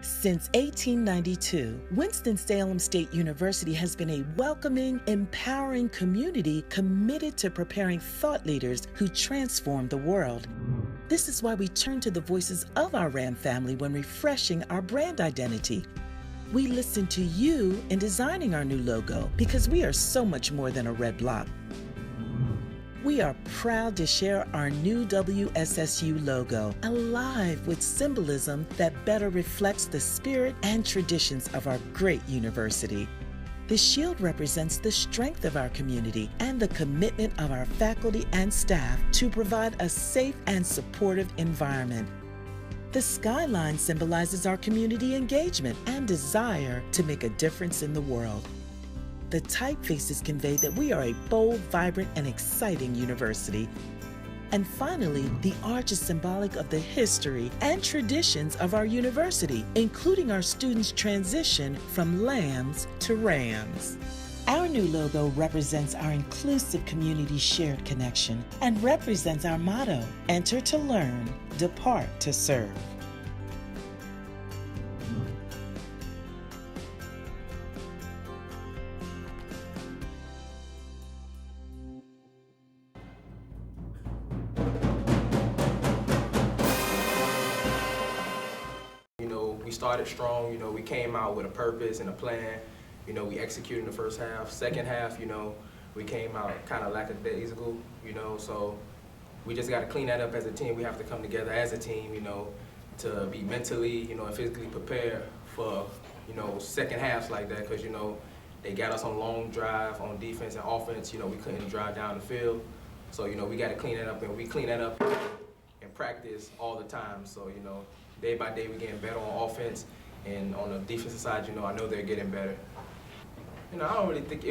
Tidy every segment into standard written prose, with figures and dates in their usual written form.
Since 1892, Winston-Salem State University has been a welcoming, empowering community committed to preparing thought leaders who transform the world. This is why we turn to the voices of our Ram family when refreshing our brand identity. We listen to you in designing our new logo because we are so much more than a red block. We are proud to share our new WSSU logo, alive with symbolism that better reflects the spirit and traditions of our great university. The shield represents the strength of our community and the commitment of our faculty and staff to provide a safe and supportive environment. The skyline symbolizes our community engagement and desire to make a difference in the world. The typefaces convey that we are a bold, vibrant, and exciting university. And finally, the arch is symbolic of the history and traditions of our university, including our students' transition from lambs to rams. Our new logo represents our inclusive community shared connection and represents our motto, enter to learn, depart to serve. We started strong, we came out with a purpose and a plan. We executed in the first half. Second half, we came out kind of lackadaisical, so we just got to clean that up as a team. We have to come together as a team, to be mentally, and physically prepared for, second halves like that, because, they got us on long drive on defense and offense. We couldn't drive down the field. So, we got to clean that up, and we clean that up in practice all the time. So, day by day, we're getting better on offense, and on the defensive side, I know they're getting better. I don't really think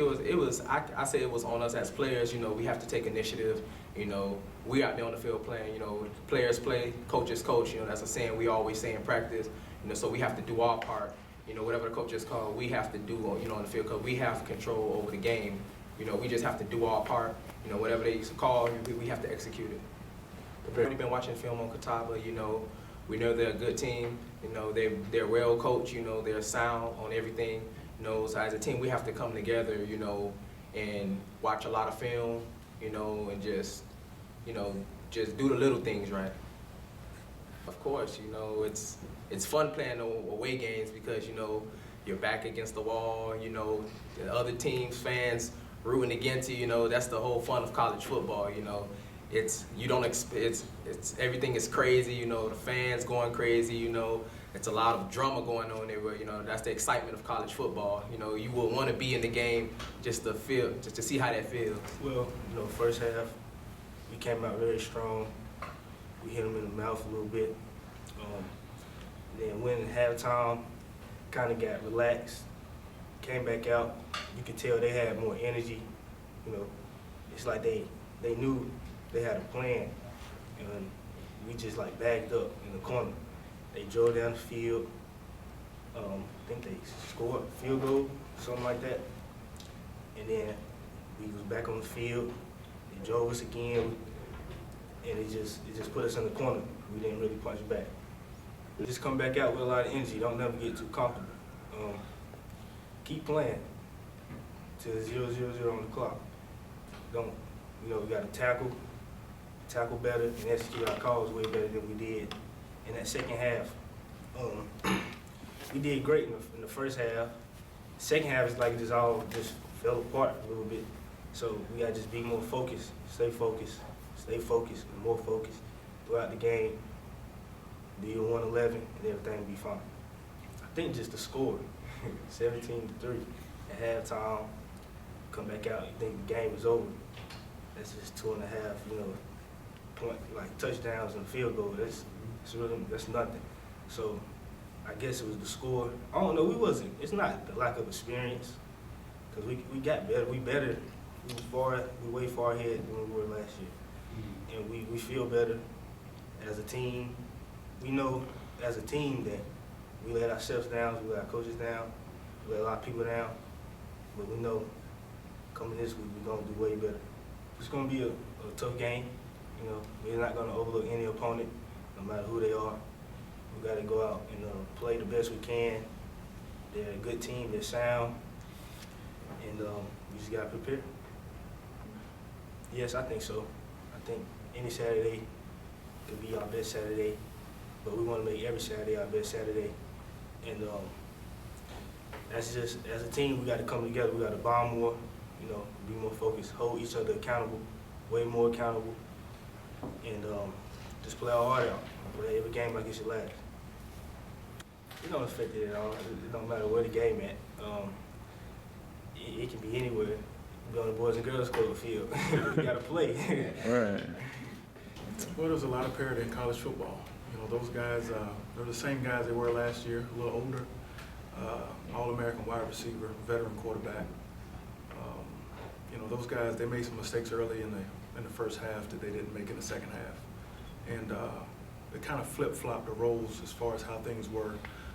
I say it was on us as players. We have to take initiative. We out there on the field playing. Players play, coaches coach. That's a saying we always say in practice. So we have to do our part. Whatever the coaches call, we have to do. On the field, because we have control over the game. We just have to do our part. Whatever they call, we have to execute it. We've already been watching film on Catawba. We know they're a good team. They're well coached. They're sound on everything. So as a team, we have to come together. And watch a lot of film. And just do the little things right. Of course, it's fun playing away games because you're back against the wall. The other teams, fans rooting against you. That's the whole fun of college football. It's everything is crazy, the fans going crazy, it's a lot of drama going on there, but that's the excitement of college football. You will want to be in the game just to see how that feels. Well, first half, we came out very strong. We hit them in the mouth a little bit. Then when halftime, kind of got relaxed, came back out. You could tell they had more energy. It's like they knew they had a plan, and we just bagged up in the corner. They drove down the field. I think they scored a field goal, something like that. And then we was back on the field. They drove us again, and it just put us in the corner. We didn't really punch back. Just come back out with a lot of energy. Don't never get too comfortable. Keep playing till 0-0-0 on the clock. We got to tackle better, and execute our calls way better than we did in that second half. We did great in the first half. Second half is it all just fell apart a little bit. So we gotta just be more focused, stay focused, and more focused throughout the game. Be a 1-11, and everything will be fine. I think just the score, 17-3 at halftime. Come back out, you think the game is over. That's just 2.5, point touchdowns and field goal. That's nothing. So I guess it was the score. I don't know. It's not the lack of experience, because we got better. We better. We way far ahead than we were last year, and we feel better as a team. We know as a team that we let ourselves down, we let our coaches down, we let a lot of people down, but we know coming this week we're gonna do way better. It's gonna be a tough game. We're not gonna overlook any opponent, no matter who they are. We gotta go out and play the best we can. They're a good team, they're sound, and we just got to prepare. Yes, I think so. I think any Saturday could be our best Saturday, but we want to make every Saturday our best Saturday. And that's just, as a team, we got to come together. We got to bond more, be more focused, hold each other accountable, way more accountable, and just play our heart out. Play every game like it's your last. It don't affect it at all. It don't matter where the game at. It can be anywhere. It can be on the Boys and Girls Club field. You got to play. Right. Well, there's a lot of parity in college football. Those guys, they're the same guys they were last year, a little older. All-American wide receiver, veteran quarterback. Those guys, they made some mistakes early in the first half that they didn't make in the second half. And they kind of flip-flopped the roles as far as how things were.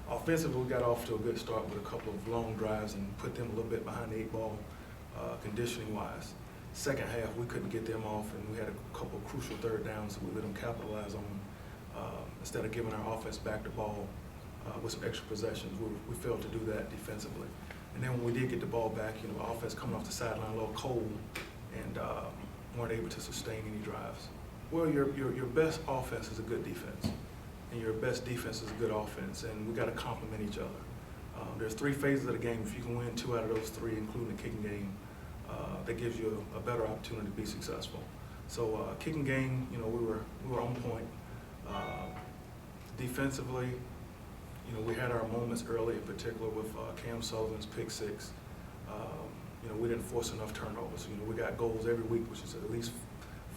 Offensively, we got off to a good start with a couple of long drives and put them a little bit behind the 8 ball, conditioning-wise. Second half, we couldn't get them off, and we had a couple of crucial third downs that we let them capitalize on. Instead of giving our offense back the ball with some extra possessions, we failed to do that defensively. And then when we did get the ball back, offense coming off the sideline a little cold and weren't able to sustain any drives. Well, your best offense is a good defense, and your best defense is a good offense, and we got to complement each other. There's 3 phases of the game. If you can win 2 out of those 3, including the kicking game, that gives you a better opportunity to be successful. So kicking game, we were on point. Defensively, we had our moments early, in particular with Cam Sullivan's pick 6. We didn't force enough turnovers. We got goals every week, which is at least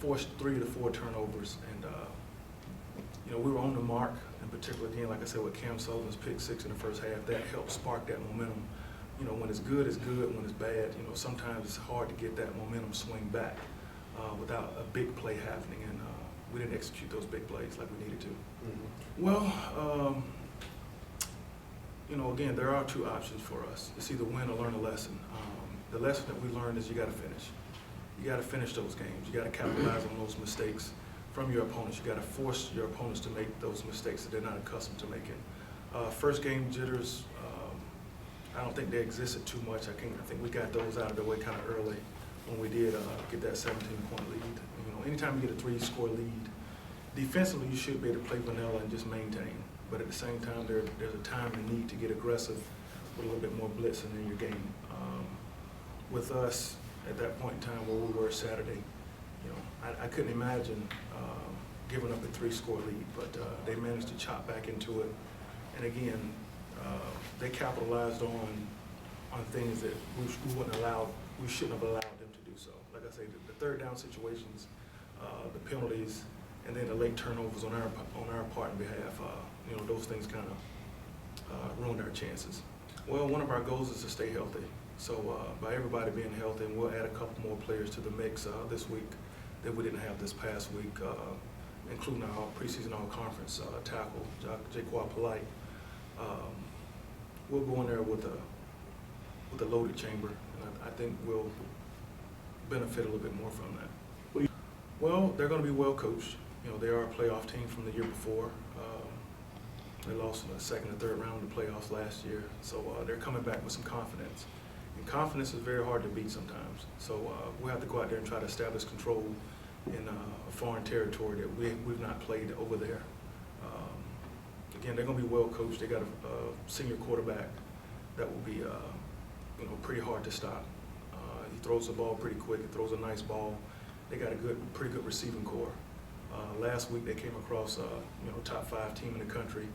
forced 3 to 4 turnovers, and we were on the mark. In particular, again, like I said, with Cam Sullivan's pick 6 in the first half, that helped spark that momentum. When it's good, it's good. When it's bad, sometimes it's hard to get that momentum swing back without a big play happening, and we didn't execute those big plays like we needed to. Mm-hmm. Well, again, there are 2 options for us. It's either win or learn a lesson. The lesson that we learned is you got to finish. You got to finish those games. You got to capitalize on those mistakes from your opponents. You got to force your opponents to make those mistakes that they're not accustomed to making. First game jitters, I don't think they existed too much. I think we got those out of the way kind of early when we did get that 17-point lead. Anytime you get a 3-score lead, defensively you should be able to play vanilla and just maintain. But at the same time, there's a time and need to get aggressive with a little bit more blitzing in your game. With us, at that point in time where we were Saturday, I couldn't imagine giving up a 3-score lead, but they managed to chop back into it. And again, they capitalized on things that we shouldn't have allowed them to do so. Like I say, the third down situations, the penalties, and then the late turnovers on our part and behalf, those things kind of ruined our chances. Well, one of our goals is to stay healthy. So by everybody being healthy, and we'll add a couple more players to the mix this week that we didn't have this past week, including our preseason all-conference tackle, Jaquan Polite. We'll go in there with a loaded chamber, and I think we'll benefit a little bit more from that. Well, they're going to be well coached. They are a playoff team from the year before. They lost in the second and third round of the playoffs last year, so they're coming back with some confidence. And confidence is very hard to beat sometimes. So we'll have to go out there and try to establish control in a foreign territory that we've not played over there. Again, they're going to be well coached. They got a senior quarterback that will be pretty hard to stop. He throws the ball pretty quick. He throws a nice ball. They got a pretty good receiving core. Last week they came across top 5 team in the country.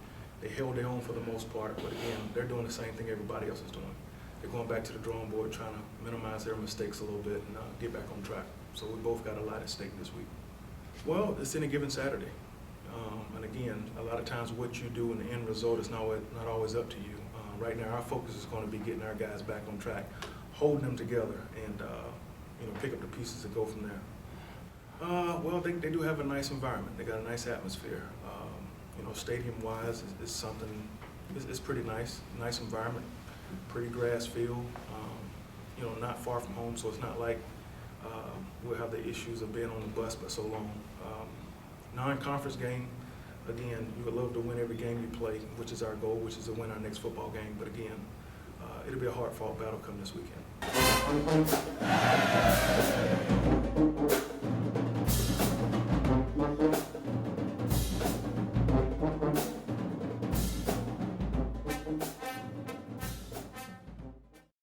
They held their own for the most part, but again, they're doing the same thing everybody else is doing. They're going back to the drawing board, trying to minimize their mistakes a little bit and get back on track. So we both got a lot at stake this week. Well, it's any given Saturday. And again, a lot of times what you do in the end result is not always up to you. Right now, our focus is going to be getting our guys back on track, holding them together, and pick up the pieces and go from there. Well, they do have a nice environment. They got a nice atmosphere. Stadium-wise, it's something. It's pretty nice. Nice environment. Pretty grass field. Not far from home, so it's not like we'll have the issues of being on the bus for so long. Non-conference game. Again, you would love to win every game you play, which is our goal, which is to win our next football game. But again, it'll be a hard-fought battle come this weekend.